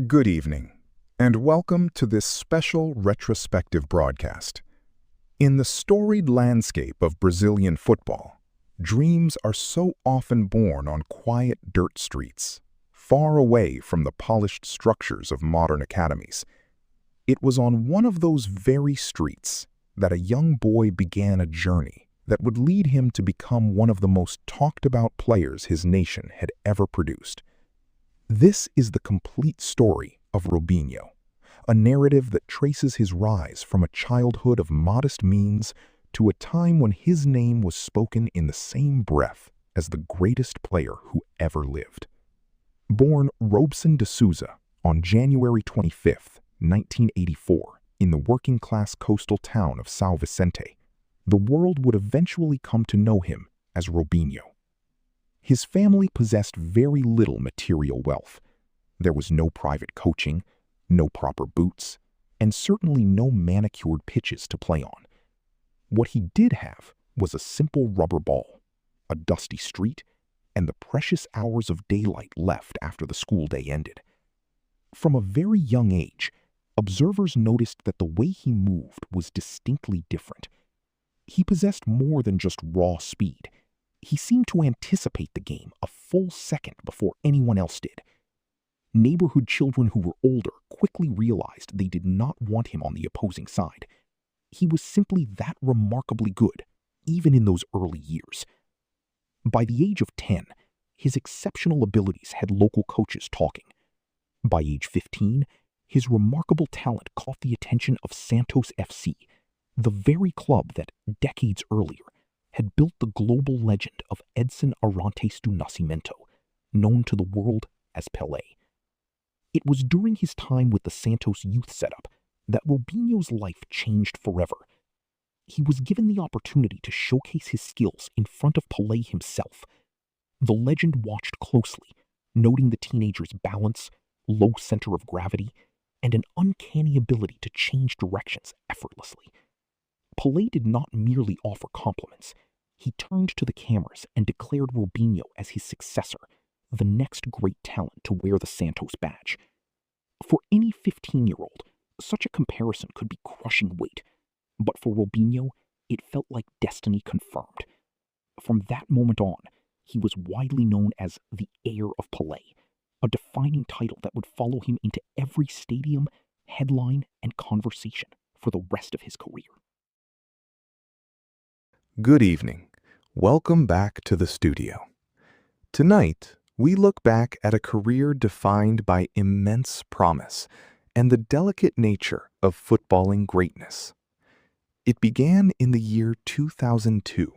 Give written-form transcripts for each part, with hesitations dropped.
Good evening, and welcome to this special retrospective broadcast. In the storied landscape of Brazilian football, dreams are so often born on quiet dirt streets, far away from the polished structures of modern academies. It was on one of those very streets that a young boy began a journey that would lead him to become one of the most talked-about players his nation had ever produced. This is the complete story of Robinho, a narrative that traces his rise from a childhood of modest means to a time when his name was spoken in the same breath as the greatest player who ever lived. Born Robson de Souza on January 25, 1984, in the working-class coastal town of São Vicente, the world would eventually come to know him as Robinho. His family possessed very little material wealth. There was no private coaching, no proper boots, and certainly no manicured pitches to play on. What he did have was a simple rubber ball, a dusty street, and the precious hours of daylight left after the school day ended. From a very young age, observers noticed that the way he moved was distinctly different. He possessed more than just raw speed. He seemed to anticipate the game a full second before anyone else did. Neighborhood children who were older quickly realized they did not want him on the opposing side. He was simply that remarkably good, even in those early years. By the age of 10, his exceptional abilities had local coaches talking. By age 15, his remarkable talent caught the attention of Santos FC, the very club that, decades earlier, had built the global legend of Edson Arantes do Nascimento, known to the world as Pelé. It was during his time with the Santos youth setup that Robinho's life changed forever. He was given the opportunity to showcase his skills in front of Pelé himself. The legend watched closely, noting the teenager's balance, low center of gravity, and an uncanny ability to change directions effortlessly. Pelé did not merely offer compliments. He turned to the cameras and declared Robinho as his successor, the next great talent to wear the Santos badge. For any 15-year-old, such a comparison could be crushing weight, but for Robinho, it felt like destiny confirmed. From that moment on, he was widely known as the heir of Pelé, a defining title that would follow him into every stadium, headline, and conversation for the rest of his career. Good evening. Welcome back to the studio. Tonight, we look back at a career defined by immense promise and the delicate nature of footballing greatness. It began in the year 2002.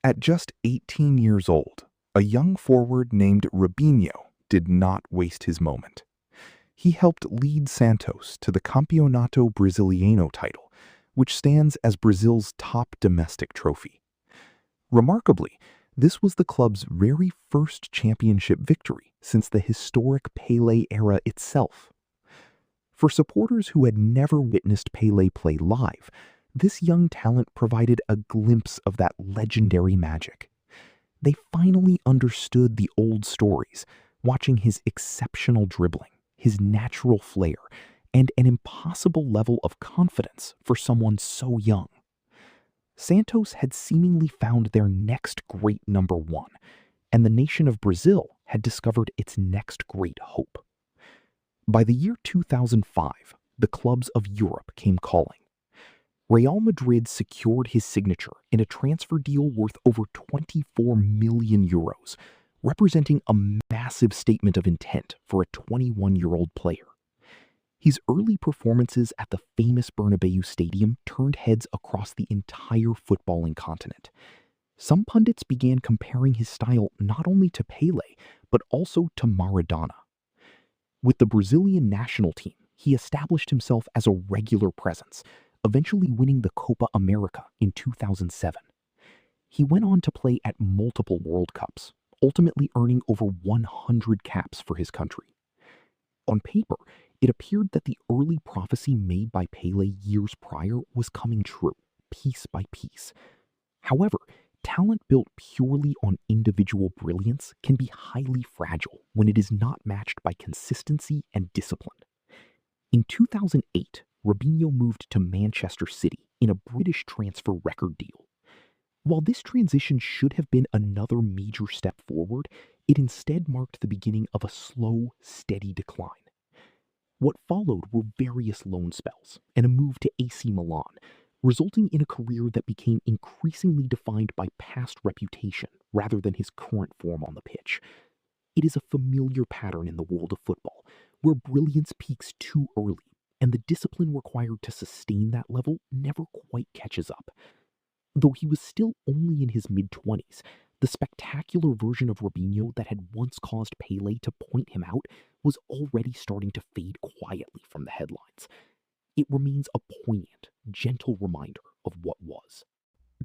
At just 18 years old, a young forward named Robinho did not waste his moment. He helped lead Santos to the Campeonato Brasiliano title, which stands as Brazil's top domestic trophy. Remarkably, this was the club's very first championship victory since the historic Pelé era itself. For supporters who had never witnessed Pelé play live, this young talent provided a glimpse of that legendary magic. They finally understood the old stories, watching his exceptional dribbling, his natural flair, and an impossible level of confidence for someone so young. Santos had seemingly found their next great number one, and the nation of Brazil had discovered its next great hope. By the year 2005, the clubs of Europe came calling. Real Madrid secured his signature in a transfer deal worth over 24 million euros, representing a massive statement of intent for a 21-year-old player. His early performances at the famous Bernabeu Stadium turned heads across the entire footballing continent. Some pundits began comparing his style not only to Pelé, but also to Maradona. With the Brazilian national team, he established himself as a regular presence, eventually winning the Copa America in 2007. He went on to play at multiple World Cups, ultimately earning over 100 caps for his country. On paper, it appeared that the early prophecy made by Pelé years prior was coming true, piece by piece. However, Talent built purely on individual brilliance can be highly fragile when it is not matched by consistency and discipline. In 2008, Robinho moved to Manchester City in a British transfer record deal. While this transition should have been another major step forward, it instead marked the beginning of a slow, steady decline. What followed were various loan spells and a move to AC Milan, resulting in a career that became increasingly defined by past reputation rather than his current form on the pitch. It is a familiar pattern in the world of football, where brilliance peaks too early, and the discipline required to sustain that level never quite catches up. Though he was still only in his mid-20s, the spectacular version of Robinho that had once caused Pele to point him out was already starting to fade quietly from the headlines. It remains a poignant, gentle reminder of what was.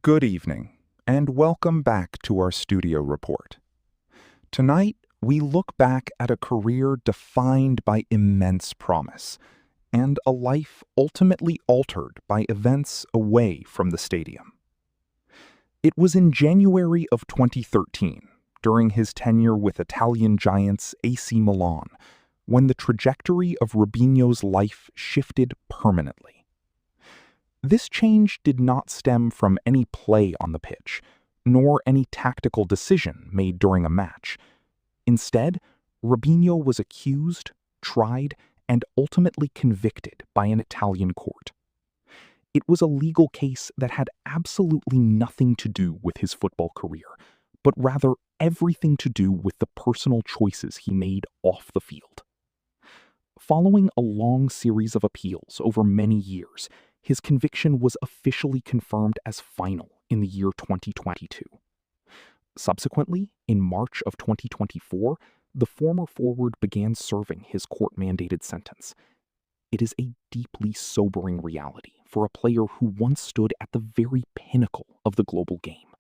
Good evening, and welcome back to our studio report. Tonight, we look back at a career defined by immense promise and a life ultimately altered by events away from the stadium. It was in January of 2013, during his tenure with Italian giants AC Milan, when the trajectory of Robinho's life shifted permanently. This change did not stem from any play on the pitch, nor any tactical decision made during a match. Instead, Robinho was accused, tried, and ultimately convicted by an Italian court. It was a legal case that had absolutely nothing to do with his football career, but rather everything to do with the personal choices he made off the field. Following a long series of appeals over many years, his conviction was officially confirmed as final in the year 2022. Subsequently, in March of 2024, the former forward began serving his court-mandated sentence. It is a deeply sobering reality for a player who once stood at the very pinnacle of the global game.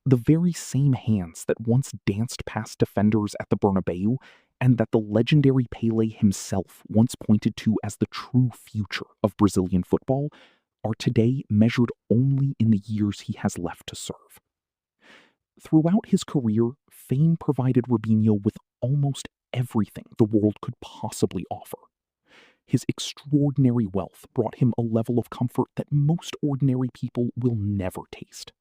The very same hands that once danced past defenders at the Bernabeu and that the legendary Pele himself once pointed to as the true future of Brazilian football are today measured only in the years he has left to serve. Throughout his career, fame provided Robinho with almost everything the world could possibly offer. His extraordinary wealth brought him a level of comfort that most ordinary people will never taste.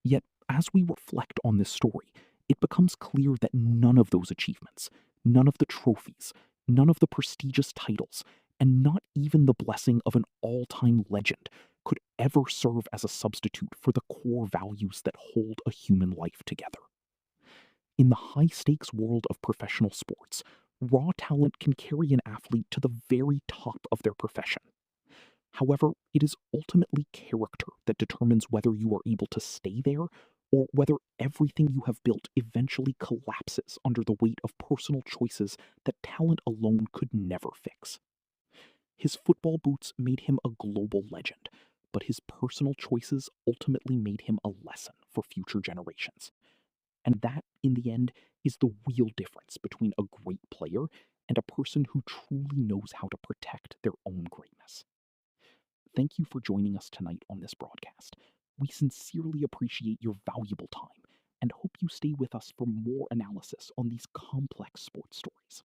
Yet, as we reflect on this story, it becomes clear that none of those achievements, none of the trophies, none of the prestigious titles, and not even the blessing of an all-time legend could ever serve as a substitute for the core values that hold a human life together. In the high-stakes world of professional sports, raw talent can carry an athlete to the very top of their profession. However, it is ultimately character that determines whether you are able to stay there or whether everything you have built eventually collapses under the weight of personal choices that talent alone could never fix. His football boots made him a global legend, but his personal choices ultimately made him a lesson for future generations. And that, in the end, is the real difference between a great player and a person who truly knows how to protect their own greatness. Thank you for joining us tonight on this broadcast. We sincerely appreciate your valuable time and hope you stay with us for more analysis on these complex sports stories.